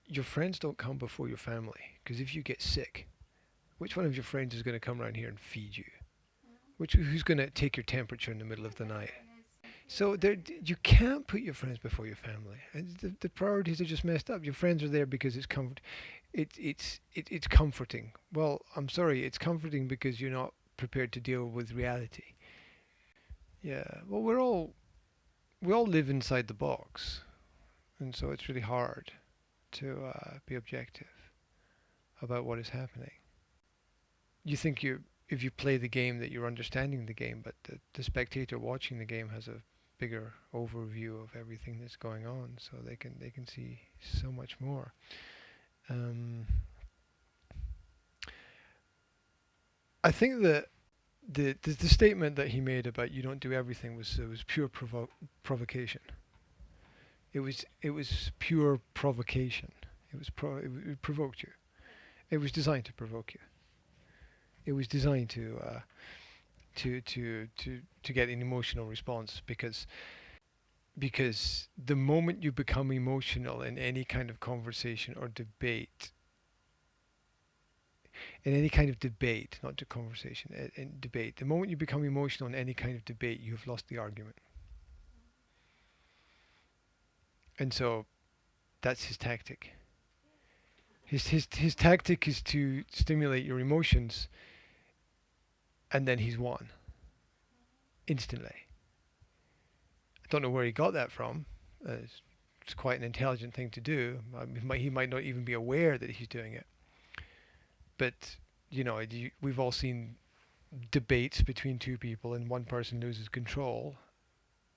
your friends don't come before your family, because if you get sick, which one of your friends is going to come around here and feed you? Who's going to take your temperature in the middle of the night? So you can't put your friends before your family, and the priorities are just messed up. Your friends are there because it's comfort, it's comforting. Well, I'm sorry, it's comforting because you're not prepared to deal with reality. Yeah, well, we all live inside the box, and so it's really hard to be objective about what is happening. You think if you play the game that you're understanding the game, but the spectator watching the game has a bigger overview of everything that's going on, so they can see so much more. Um, I think that the statement that he made about you don't do everything was pure provocation. It was pure provocation. It provoked you. It was designed to provoke you. It was designed to get an emotional response, because the moment you become emotional in any kind of conversation or debate, not to conversation, in debate, the moment you become emotional in any kind of debate, you've lost the argument. And so that's his tactic. His tactic is to stimulate your emotions, and then he's won instantly. I don't know where he got that from. It's quite an intelligent thing to do. He might not even be aware that he's doing it. But we've all seen debates between two people, and one person loses control.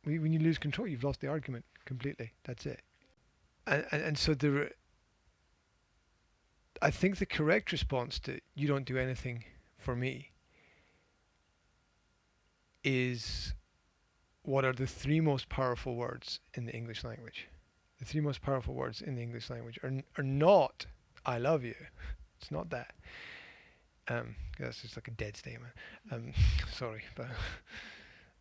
When you lose control, you've lost the argument completely. That's it. And so I think the correct response to "you don't do anything for me" is what are the three most powerful words in the English language. The three most powerful words in the English language are not "I love you." It's not that. That's just like a dead statement. Sorry, but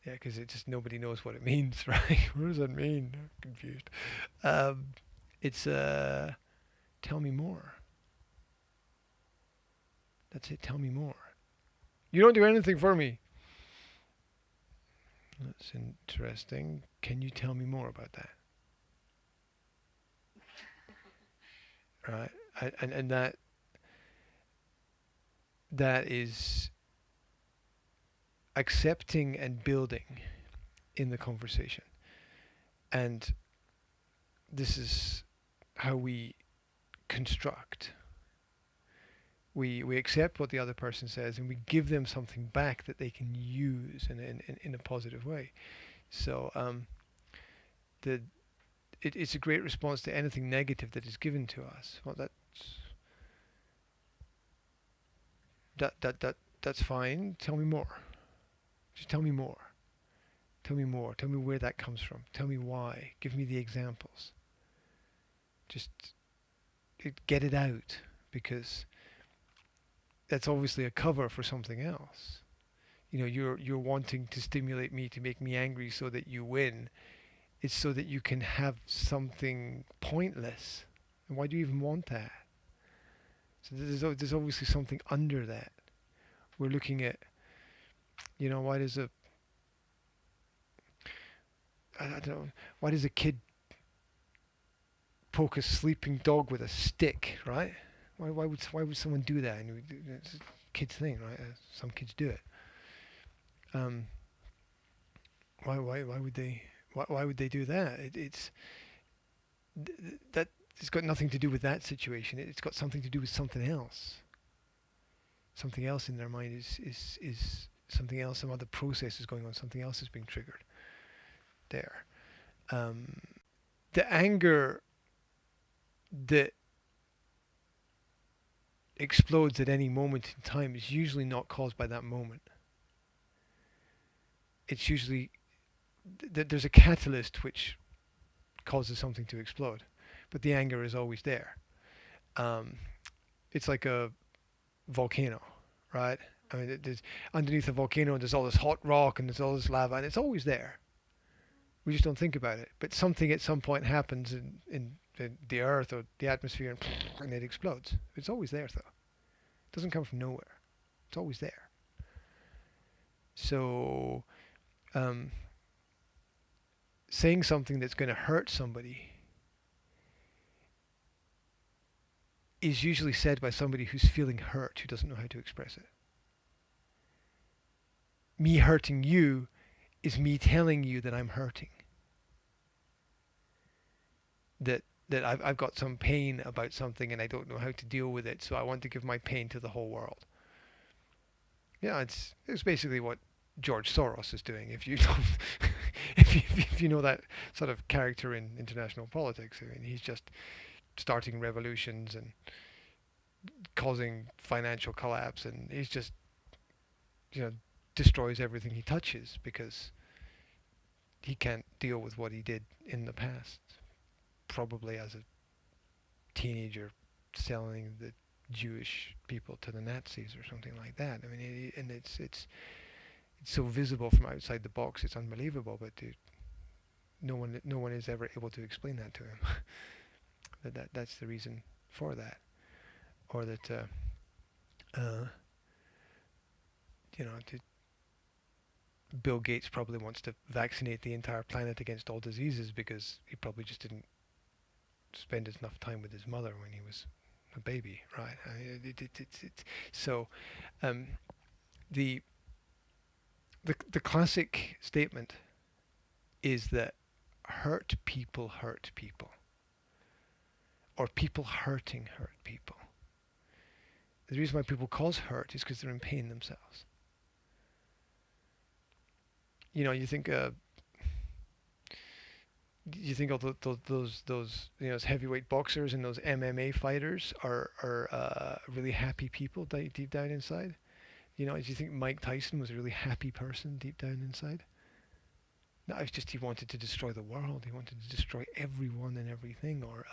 yeah, because it just nobody knows what it means, right? What does that mean? I'm confused. It's tell me more. That's it. Tell me more. You don't do anything for me. That's interesting. Can you tell me more about that? Right. And that is accepting and building in the conversation. And this is how we construct. We accept what the other person says, and we give them something back that they can use in a positive way. So it's a great response to anything negative that is given to us. Well, that's fine. Tell me more. Just tell me more. Tell me more. Tell me where that comes from. Tell me why. Give me the examples. Just get it out, because that's obviously a cover for something else. You're wanting to stimulate me to make me angry so that you win. It's so that you can have something pointless. And why do you even want that? So there's obviously something under that. We're looking at, I don't know, why does a kid poke a sleeping dog with a stick, right? Why would someone do that? And it's a kid's thing, right? Some kids do it. Why would they do that? It's got nothing to do with that situation. It's got something to do with something else. Something else in their mind is something else. Some other process is going on. Something else is being triggered there. The anger that explodes at any moment in time is usually not caused by that moment. It's usually there's a catalyst which causes something to explode, but the anger is always there. It's like a volcano, right? I mean, there's underneath a volcano, there's all this hot rock and there's all this lava, and it's always there. We just don't think about it. But something at some point happens in the earth or the atmosphere, and it explodes. It's always there, though. It doesn't come from nowhere. It's always there. So, um, saying something that's going to hurt somebody is usually said by somebody who's feeling hurt, who doesn't know how to express it. Me hurting you is me telling you that I'm hurting. That I've got some pain about something and I don't know how to deal with it, so I want to give my pain to the whole world. Yeah, it's basically what George Soros is doing. If you don't, if you know that sort of character in international politics, I mean, he's just starting revolutions and causing financial collapse, and he's just, you know, destroys everything he touches because he can't deal with what he did in the past, probably as a teenager selling the Jewish people to the Nazis or something like that. I mean, and it's so visible from outside the box. It's unbelievable, but no one is ever able to explain that to him. that's the reason for that, or that you know, Bill Gates probably wants to vaccinate the entire planet against all diseases because he probably just didn't spend enough time with his mother when he was a baby, right? So the classic statement is that hurt people, or people hurting hurt people. The reason why people cause hurt is because they're in pain themselves. You know, you think all those those heavyweight boxers and those MMA fighters are really happy people deep down inside. You know, do you think Mike Tyson was a really happy person deep down inside? No, it's just he wanted to destroy the world. He wanted to destroy everyone and everything. Or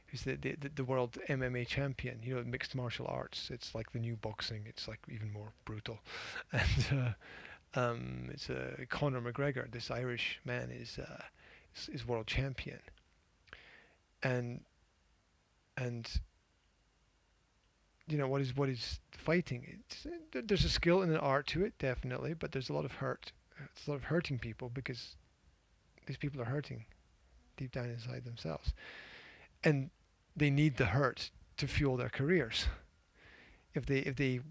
who's the world MMA champion? You know, mixed martial arts. It's like the new boxing. It's like even more brutal. And it's Conor McGregor. This Irish man is world champion. And you know, what is fighting? There's a skill and an art to it, definitely, but there's a lot of hurt. It's a lot of hurting people because these people are hurting deep down inside themselves, and they need the hurt to fuel their careers. If they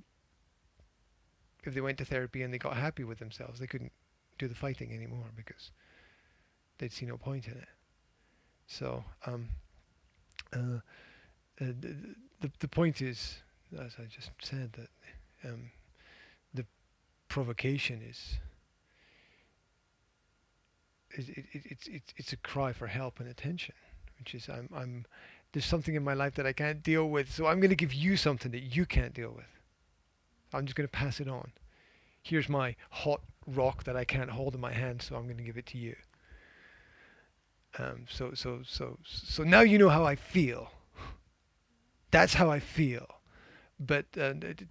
went to therapy and they got happy with themselves, they couldn't do the fighting anymore because they'd see no point in it. So the point is, as I just said, that the provocation is it's a cry for help and attention, which is I'm there's something in my life that I can't deal with, so I'm going to give you something that you can't deal with. I'm just going to pass it on. Here's my hot rock that I can't hold in my hand, so I'm going to give it to you. So now you know how I feel. That's how I feel. But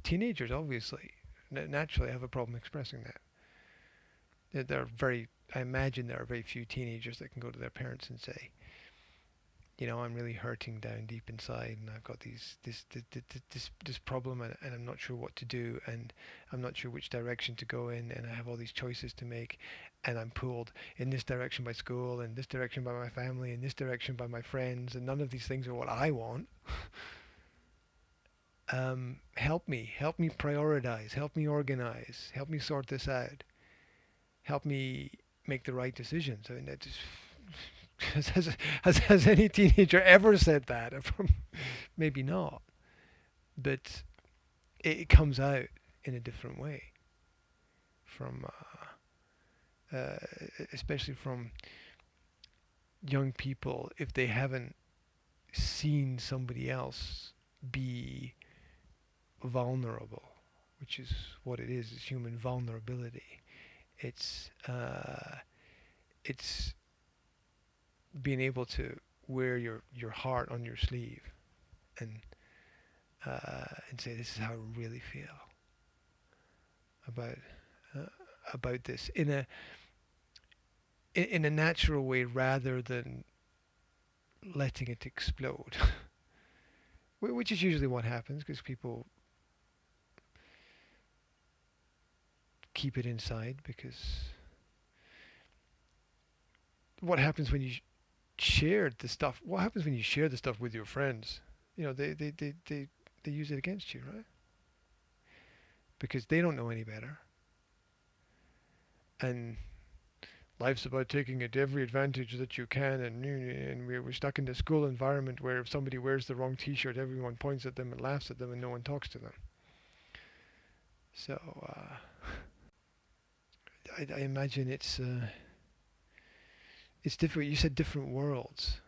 teenagers obviously naturally have a problem expressing that. I imagine there are very few teenagers that can go to their parents and say, you know, I'm really hurting down deep inside, and I've got this problem, and I'm not sure what to do, and I'm not sure which direction to go in, and I have all these choices to make, and I'm pulled in this direction by school, and this direction by my family, and this direction by my friends, and none of these things are what I want. Help me prioritize, help me organize, help me sort this out, help me make the right decisions. I mean, that just has any teenager ever said that? Maybe not, but it comes out in a different way from especially from young people, if they haven't seen somebody else be vulnerable, which is what it is. It's human vulnerability. It's being able to wear your heart on your sleeve and say, this is how I really feel about this in a natural way, rather than letting it explode, which is usually what happens because people keep it inside. Because what happens when you share the stuff? What happens when you share the stuff with your friends? You know, they use it against you, right? Because they don't know any better. And life's about taking every advantage that you can, and we're stuck in the school environment where if somebody wears the wrong T-shirt, everyone points at them and laughs at them, and no one talks to them. So I imagine it's difficult. You said different worlds.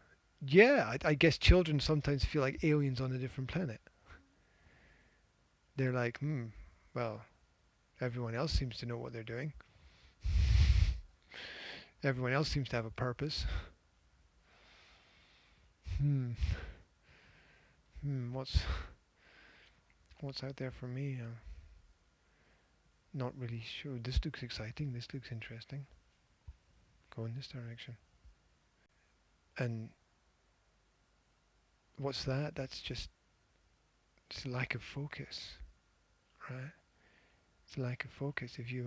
Yeah, I guess children sometimes feel like aliens on a different planet. They're like, well, everyone else seems to know what they're doing. Everyone else seems to have a purpose. What's out there for me? Not really sure. This looks exciting. This looks interesting. Go in this direction. And what's that? That's just it's a lack of focus, right? It's a lack of focus. If you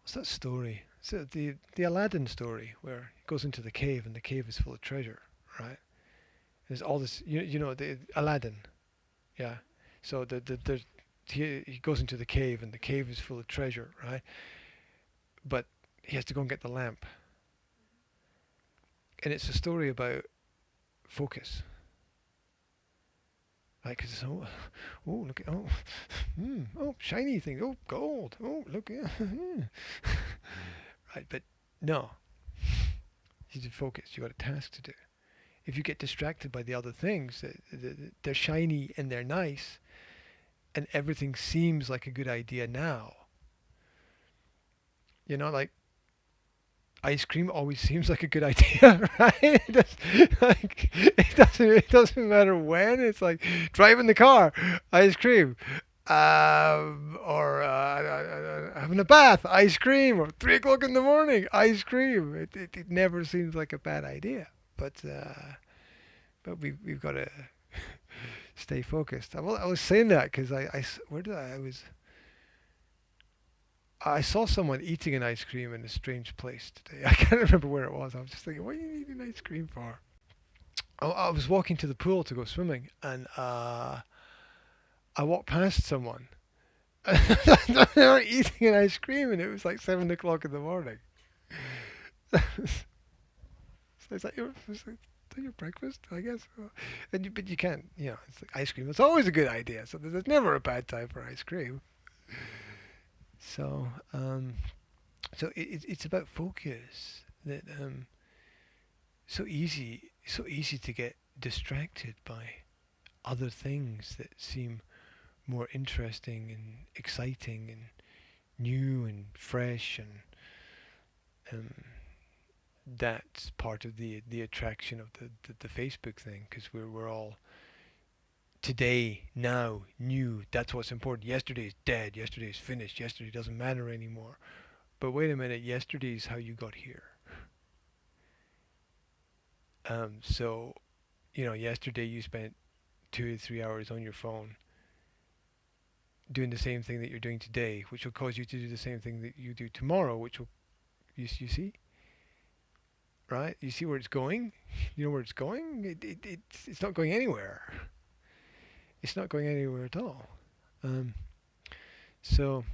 what's that story? So the Aladdin story where he goes into the cave and the cave is full of treasure, right? There's all this, you know, the Aladdin, yeah. So he goes into the cave and the cave is full of treasure, right? But he has to go and get the lamp, and it's a story about focus. Right, because oh, look at oh, shiny thing, oh, gold, oh, look, yeah, right, but no, you need to focus. You got a task to do. If you get distracted by the other things, they're shiny and they're nice, and everything seems like a good idea now. You know, like ice cream always seems like a good idea, right? It doesn't matter when. It's like driving the car, ice cream, or having a bath, ice cream, or 3 o'clock in the morning, ice cream. It never seems like a bad idea, but we've got to stay focused. I was saying that because I saw someone eating an ice cream in a strange place today. I can't remember where it was. I was just thinking, what are you eating ice cream for? I was walking to the pool to go swimming, and I walked past someone. They were eating an ice cream, and it was like 7 o'clock in the morning. So is that your breakfast? I guess. But you can't. You know, it's like ice cream. It's always a good idea. So there's never a bad time for ice cream. So it's about focus. That so easy to get distracted by other things that seem more interesting and exciting and new and fresh, and that's part of the attraction of the Facebook thing, because we're all today, now, new. That's what's important. Yesterday's dead. Yesterday's finished. Yesterday doesn't matter anymore. But wait a minute, yesterday's how you got here. So, you know, yesterday you spent 2 to 3 hours on your phone doing the same thing that you're doing today, which will cause you to do the same thing that you do tomorrow, which will, you see? Right? You see where it's going? You know where it's going? It's not going anywhere. It's not going anywhere at all. So,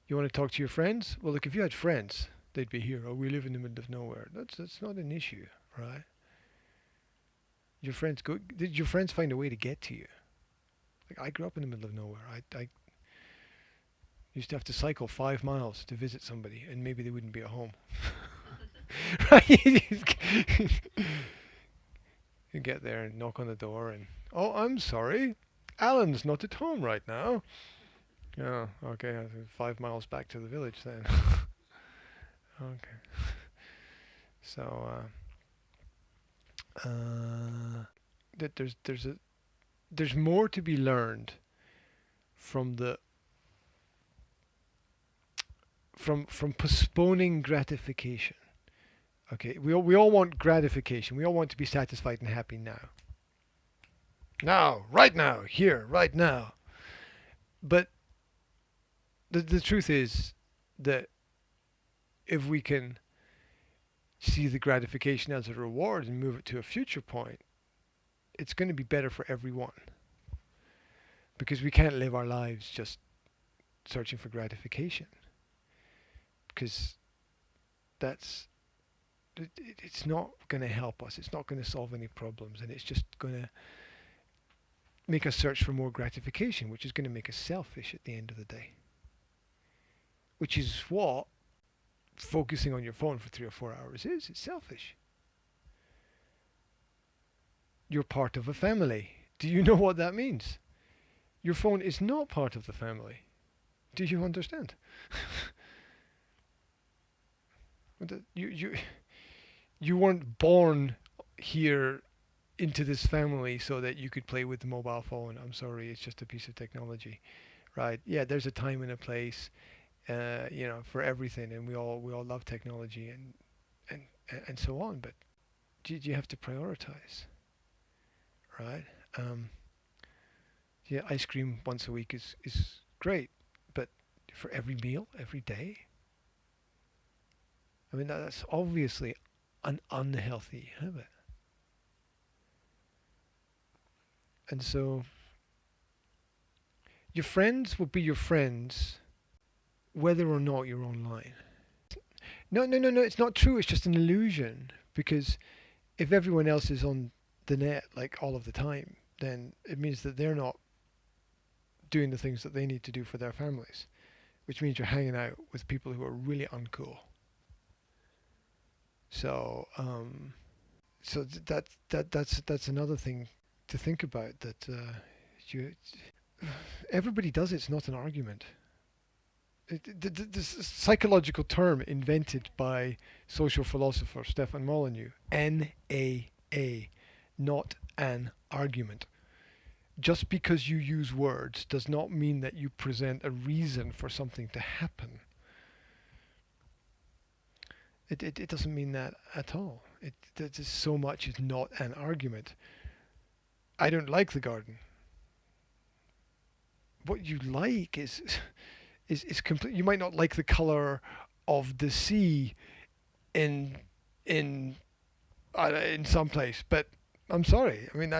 you want to talk to your friends? Well, look, if you had friends, they'd be here. Oh, we live in the middle of nowhere. That's not an issue, right? Your friends go. Did your friends find a way to get to you? Like, I grew up in the middle of nowhere. I used to have to cycle 5 miles to visit somebody, and maybe they wouldn't be at home. Right? You get there and knock on the door, and oh, I'm sorry, Alan's not at home right now. Oh, okay. 5 miles back to the village then. Okay. So that there's more to be learned from from postponing gratification Okay, we all want gratification. We all want to be satisfied and happy now. Now, right now, here, right now. But the truth is that if we can see the gratification as a reward and move it to a future point, it's going to be better for everyone. Because we can't live our lives just searching for gratification. Because that's it's not going to help us. It's not going to solve any problems, and it's just going to make us search for more gratification, which is going to make us selfish at the end of the day. Which is what focusing on your phone for 3 or 4 hours is. It's selfish. You're part of a family. Do you know what that means? Your phone is not part of the family. Do you understand? You weren't born here into this family so that you could play with the mobile phone. I'm sorry, it's just a piece of technology, right? Yeah, there's a time and a place, for everything, and we all love technology and so on. But you have to prioritize, right? Yeah, ice cream once a week is great, but for every meal, every day, I mean that's obviously an unhealthy habit. And so your friends will be your friends whether or not you're online. No, no, no, no, it's not true. It's just an illusion. Because if everyone else is on the net like all of the time, then it means that they're not doing the things that they need to do for their families, which means you're hanging out with people who are really uncool. So, that's another thing to think about. That you everybody does it. It's not an argument. This psychological term invented by social philosopher Stefan Molyneux, NAA, not an argument. Just because you use words does not mean that you present a reason for something to happen. It doesn't mean that at all. That is so much is not an argument. I don't like the garden. What you like is complete. You might not like the color of the sea in in in some place, but I'm sorry. I mean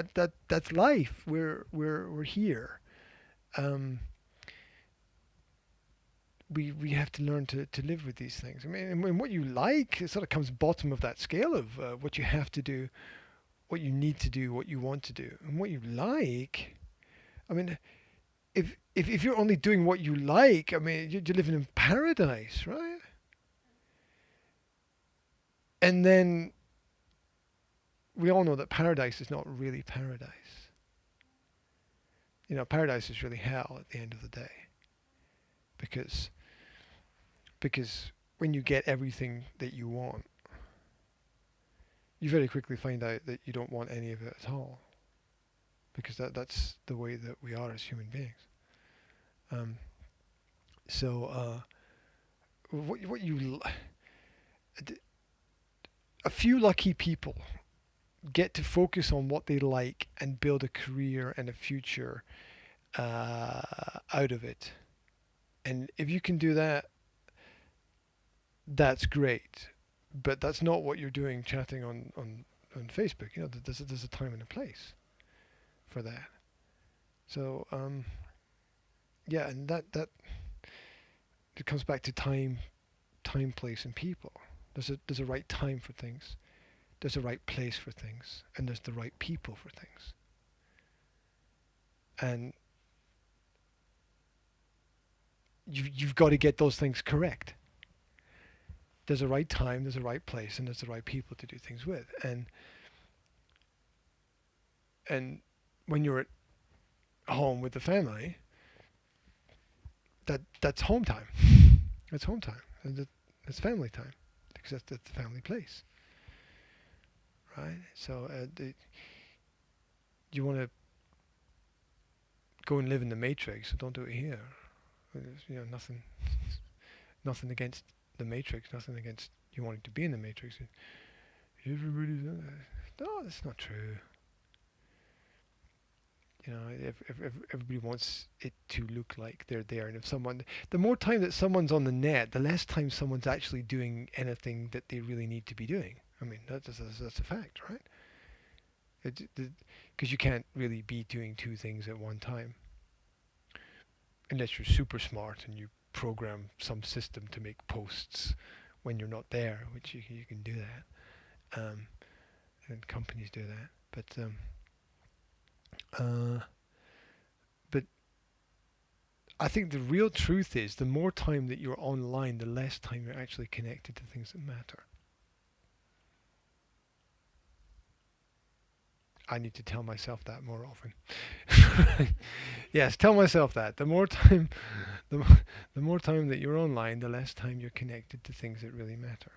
that's life. We're here. Um, we have to learn to live with these things. I mean, and what you like, it sort of comes bottom of that scale of what you have to do, what you need to do, what you want to do, and what you like. I mean, if you're only doing what you like, I mean, you're living in paradise, right? And then we all know that paradise is not really paradise. Paradise is really hell at the end of the day, because when you get everything that you want, you very quickly find out that you don't want any of it at all, because that's the way that we are as human beings. Um, so what you a few lucky people get to focus on what they like and build a career and a future out of it. And if you can do that, that's great. But that's not what you're doing chatting on Facebook. There's a time and a place for that. So yeah, and that it comes back to time, place, and people. There's a right time for things. There's a right place for things, and there's the right people for things. And you've got to get those things correct. There's a right time, there's a right place, and there's the right people to do things with. And when you're at home with the family, that's home time. That's home time, and that's family time, because that's the family place, right? So you want to go and live in the Matrix, so don't do it here. There's, nothing against the Matrix, nothing against you wanting to be in the matrix. Everybody's no, that's not true. You know, if everybody wants it to look like they're there, and if someone, the more time that someone's on the net, the less time someone's actually doing anything that they really need to be doing. I mean, that's a fact, right? Because you can't really be doing two things at one time unless you're super smart and you program some system to make posts when you're not there, which you can do that, and companies do that. But I think the real truth is the more time that you're online, the less time you're actually connected to things that matter. I need to tell myself that more often. Yes, tell myself that. The more time, the more time that you're online, the less time you're connected to things that really matter.